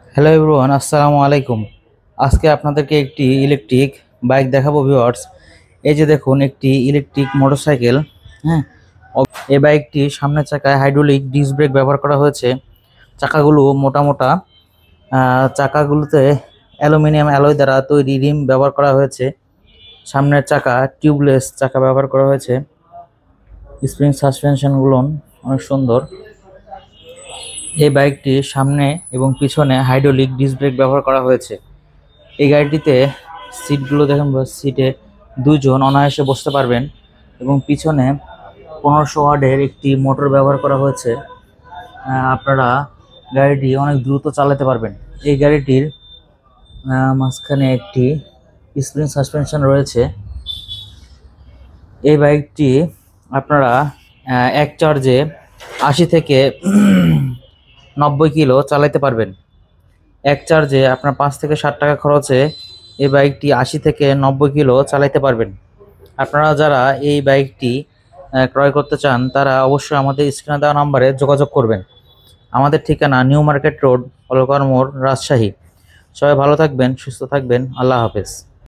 Hello everyone, আসসালামু আলাইকুম। আজকে আপনাদেরকে একটি ইলেকট্রিক বাইক দেখাবো ভিউয়ার্স। এই যে দেখুন, একটি ইলেকট্রিক মোটরসাইকেল। হ্যাঁ, এই বাইকটি সামনের চাকায় হাইড্রোলিক ডিস্ক ব্রেক ব্যবহার করা হয়েছে। চাকাগুলো মোটা মোটা, চাকাগুলোতে অ্যালুমিনিয়াম অ্যালয় দ্বারা তৈরি রিম ব্যবহার করা হয়েছে। সামনের চাকা টিউবলেস চাকা ব্যবহার করা হয়েছে। স্প্রিং সাসপেনশনগুলো অনেক সুন্দর। এই বাইকটি সামনে এবং পিছনে হাইড্রোলিক ডিস্ক ব্রেক ব্যবহার করা হয়েছে। এই গাড়িটিতে সিটগুলো দেখেন, সিটে দুজন অনায়াসে বসতে পারবেন এবং পিছনে 1500 ওয়াটের একটি মোটর ব্যবহার করা হয়েছে। আপনারা গাড়িটি অনেক দ্রুত চালাতে পারবেন। এই গাড়িটির মাঝখানে একটি স্প্রিং সাসপেনশন রয়েছে। এই বাইকটি আপনারা এক চার্জে 80 থেকে 90 কিলো চালাতে পারবেন। এক চার্জে আপনার 5 থেকে 60 টাকা খরচে এই বাইকটি 80 থেকে 90 কিলো চালাতে পারবেন। আপনারা যারা এই বাইকটি ক্রয় করতে চান তারা অবশ্যই আমাদের স্ক্রিনে দেওয়া নাম্বারে যোগাযোগ করবেন। আমাদের ঠিকানা নিউ মার্কেট রোড, অলকার মোড়, রাজশাহী। সবাই ভালো থাকবেন, সুস্থ থাকবেন। আল্লাহ হাফেজ।